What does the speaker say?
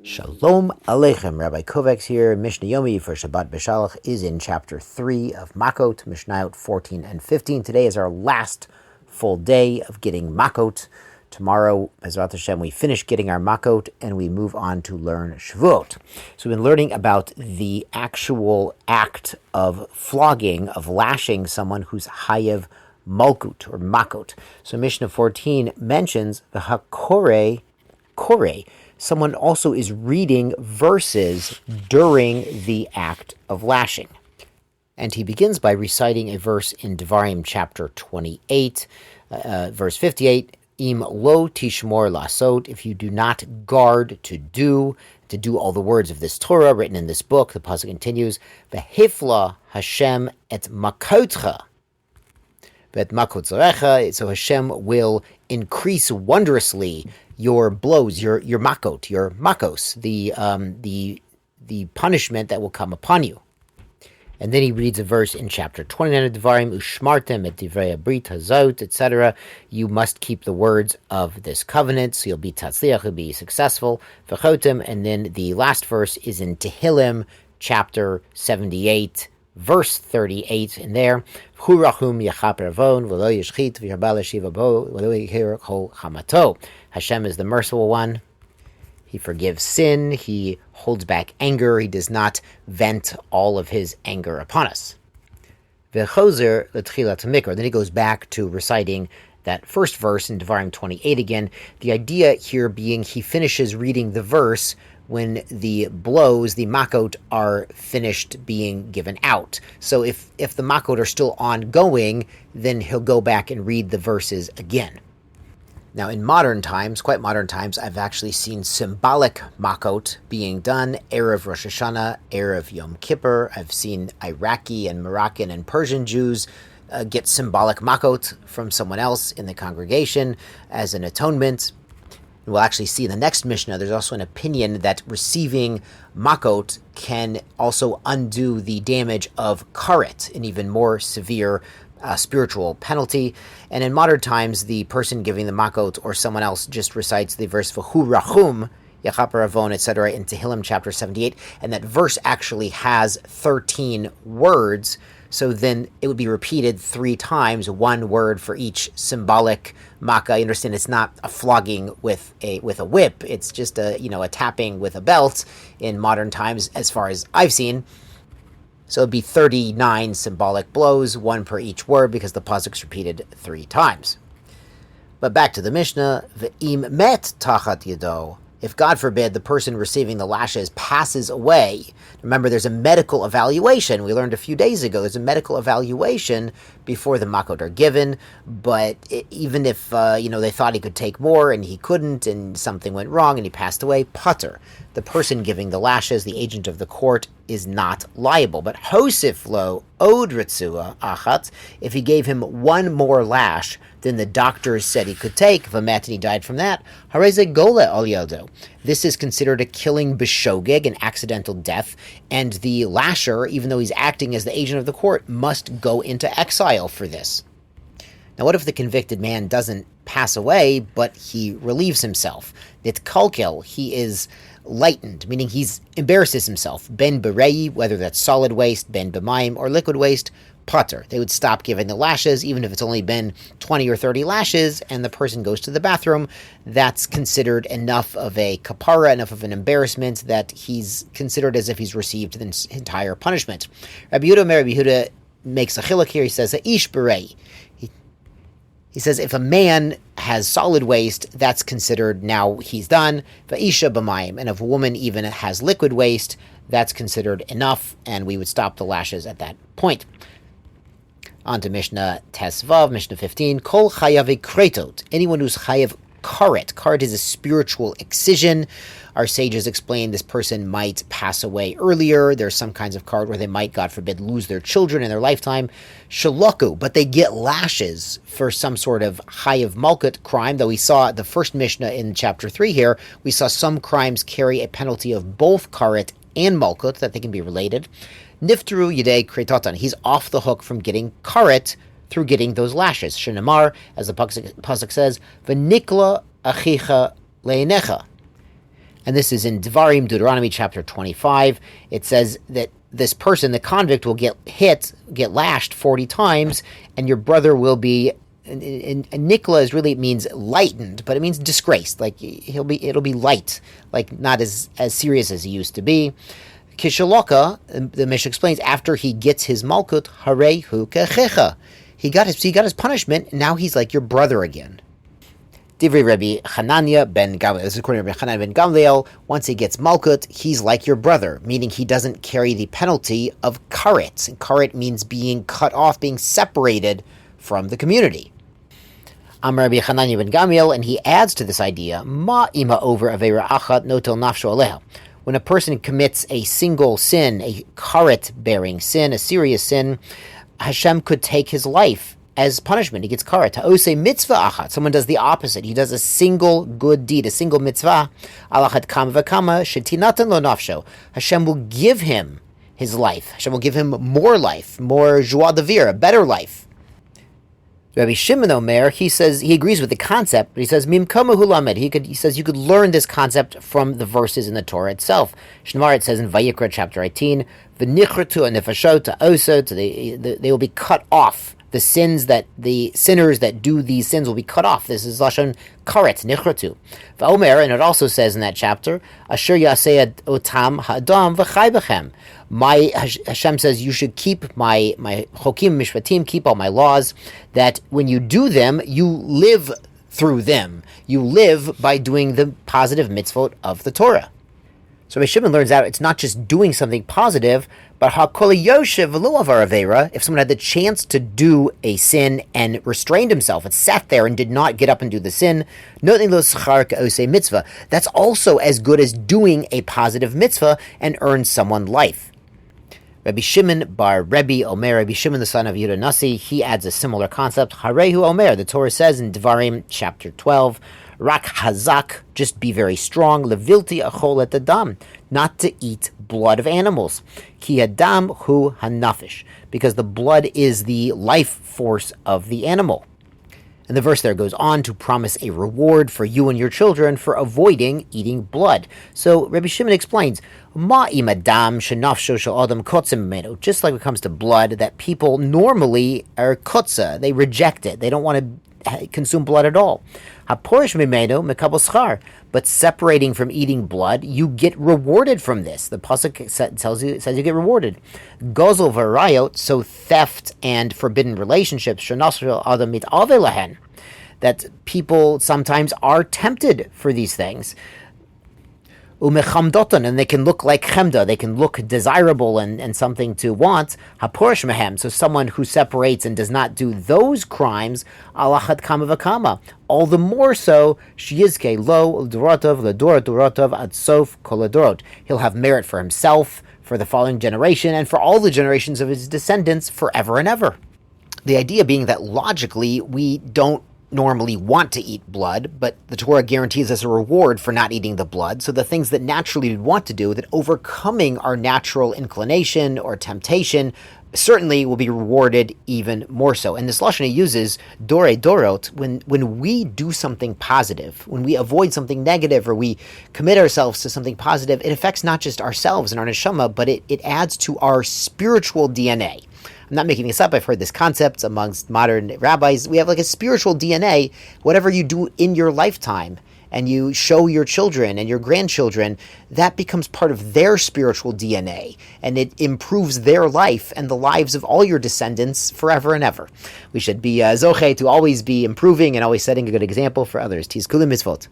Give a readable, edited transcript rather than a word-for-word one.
Shalom Aleichem, Rabbi Kovacs here. Mishnah Yomi for Shabbat B'Shalach is in chapter 3 of Makkot, Mishnah 14 and 15. Today is our last full day of getting Makkot. Tomorrow, Bezrat Hashem, we finish getting our Makkot and we move on to learn Shavuot. So we've been learning about the actual act of flogging, of lashing someone who's hayev malkut or Makkot. So Mishnah 14 mentions the hakore, someone also is reading verses during the act of lashing. And he begins by reciting a verse in Devarim chapter 28, verse 58, Im lo tishmor lasot, if you do not guard to do all the words of this Torah written in this book. The pasuk continues, Vehifla Hashem et makotcha, vet makot zarecha, so Hashem will increase wondrously your blows, your Makkot, your makos, the punishment that will come upon you. And then he reads a verse in chapter 29 of Devarim, Ushmartem et divrei habrit hazot, etc. You must keep the words of this covenant, so you'll be tatzliach, you'll be successful. V'chotem, and then the last verse is in Tehillim, chapter 78, verse 38, in there, Hurachum yachaper avon, v'lo yishchit, v'yarbal yeshiva bo, v'lo yihir kol hamato. Hashem is the merciful one. He forgives sin. He holds back anger. He does not vent all of his anger upon us. V'chozer l'tchilat mikra. Then he goes back to reciting that first verse in Devarim 28 again. The idea here being he finishes reading the verse when the blows, the Makkot, are finished being given out. So if the Makkot are still ongoing, then he'll go back and read the verses again. Now, in modern times, quite modern times, I've actually seen symbolic Makkot being done, Erev Rosh Hashanah, Erev Yom Kippur. I've seen Iraqi and Moroccan and Persian Jews get symbolic Makkot from someone else in the congregation as an atonement. We'll actually see in the next Mishnah, there's also an opinion that receiving Makkot can also undo the damage of Caret, an even more severe spiritual penalty. And in modern times, the person giving the Makkot or someone else just recites the verse V'hu rachum, Yachaper avon, etc. in Tehillim chapter 78, and that verse actually has 13 words, so then it would be repeated 3 times, 1 word for each symbolic makkah. You understand, it's not a flogging with a whip, it's just a tapping with a belt in modern times, as far as I've seen. So it'd be 39 symbolic blows, 1 per each word, because the pasuk's repeated 3 times. But back to the Mishnah, V'im met tachat yado. If, God forbid, the person receiving the lashes passes away, remember there's a medical evaluation. We learned a few days ago there's a medical evaluation before the Makkot are given, but even if they thought he could take more and he couldn't and something went wrong and he passed away, pater. The person giving the lashes, the agent of the court, is not liable. But hosif lo od ritzua achat, if he gave him 1 more lash than the doctors said he could take, v'met, and he died from that, hareze gole al yeldo. This is considered a killing b'shogeg, an accidental death, and the lasher, even though he's acting as the agent of the court, must go into exile for this. Now, what if the convicted man doesn't pass away, but he relieves himself? It's kalkel, he is lightened, meaning he's embarrasses himself. Ben berei, whether that's solid waste, ben b'mayim, or liquid waste, pater. They would stop giving the lashes, even if it's only been 20 or 30 lashes, and the person goes to the bathroom. That's considered enough of a kapara, enough of an embarrassment, that he's considered as if he's received the entire punishment. Rabbi Yehuda makes a chiluk here. He says, ish berei. He says if a man has solid waste, that's considered now he's done. Va'isha b'mayim, and if a woman even has liquid waste, that's considered enough, and we would stop the lashes at that point. On to Mishnah Tesvav, Mishnah 15. Kol chayav kretot, anyone who's chayav Caret. Caret is a spiritual excision. Our sages explain this person might pass away earlier. There's some kinds of Caret where they might, God forbid, lose their children in their lifetime. Shaloku, but they get lashes for some sort of chayav malkut crime, though we saw the first Mishnah in chapter 3 here, we saw some crimes carry a penalty of both Caret and malkut, that they can be related. Niftaru yidei kretotan, he's off the hook from getting Caret through getting those lashes. Shenamar, as the pasuk says, "V'nikla achicha leinecha," And this is in Deuteronomy chapter 25. It says that this person, the convict, will get lashed 40 times, and your brother will be, and nikla is really, it means lightened, but it means disgraced. Like it'll be light, like not as serious as he used to be. Kishaloka, the Mishnah explains, after he gets his malkut, harehu kechecha. He got his punishment, and now he's like your brother again. Divrei Rabbi Hanania ben Gamliel. This is according to Rabbi Hanania ben Gamliel. Once he gets malkut, he's like your brother, meaning he doesn't carry the penalty of caret. And caret means being cut off, being separated from the community. Amar Rabbi Hanania ben Gamliel, and he adds to this idea, ma ima over avera achat notel nafsho aleha. When a person commits a single sin, a caret-bearing sin, a serious sin, Hashem could take his life as punishment. He gets caret. Ha'osei mitzvah achat. Someone does the opposite. He does a single good deed, a single mitzvah. Alachat kam v'kama shetinatan lo nafsho. Hashem will give him his life. Hashem will give him more life, more joie de vivre, a better life. Rabbi Shimon Omer, he says he agrees with the concept, but he says mimkama hulamed. He says you could learn this concept from the verses in the Torah itself. Shnamar, it says in Vayikra chapter 18, v'nichratu anefashot osot. They will be cut off. The sinners that do these sins will be cut off. This is lashon caret nichratu. V'omer, and it also says in that chapter, asher yaseh otam ha'adam v'chai b'chem. Hashem says you should keep my chokim mishpatim, keep all my laws, that when you do them, you live through them. You live by doing the positive mitzvot of the Torah. So Rabbi Shimon learns out it's not just doing something positive, but hakol yoshev v'lo avar avera. If someone had the chance to do a sin and restrained himself and sat there and did not get up and do the sin, nothing lo schar k'osei mitzvah. That's also as good as doing a positive mitzvah and earns someone life. Rabbi Shimon bar Rebbe Omer, Rabbi Shimon the son of Yehuda Nasi, he adds a similar concept. Harehu Omer, the Torah says in Devarim chapter 12, Rak hazak, just be very strong. Levilti achol et adam, not to eat blood of animals. Ki adam hu hanafish, because the blood is the life force of the animal. And the verse there goes on to promise a reward for you and your children for avoiding eating blood. So Rabbi Shimon explains, Ma im adam shenafsho shel adam kotzim mimenu. Just like when it comes to blood, that people normally are kotza, they reject it. They don't want to consume blood at all. Haporish mimenu mekabel schar. But separating from eating blood, you get rewarded from this. The pasuk says you get rewarded. Gozel v'rayot, so theft and forbidden relationships, shenasro adam mitave lahen, that people sometimes are tempted for these things. Umechamdoton, and they can look like chemda, they can look desirable and something to want. Haporish mehem, so someone who separates and does not do those crimes, alachat kama v'kama, all the more so, sheyizke lo l'dorotov l'dor dorotov ad sof kol adorot. He'll have merit for himself, for the following generation, and for all the generations of his descendants forever and ever. The idea being that logically we don't normally want to eat blood, but the Torah guarantees us a reward for not eating the blood. So the things that naturally we want to do, that overcoming our natural inclination or temptation, certainly will be rewarded even more so. And this lashon uses dore dorot, when we do something positive, when we avoid something negative, or we commit ourselves to something positive, it affects not just ourselves and our neshama, but it adds to our spiritual DNA. I'm not making this up. I've heard this concept amongst modern rabbis. We have like a spiritual DNA. Whatever you do in your lifetime and you show your children and your grandchildren, that becomes part of their spiritual DNA, and it improves their life and the lives of all your descendants forever and ever. We should be zoche to always be improving and always setting a good example for others. Tizkulu mitzvot.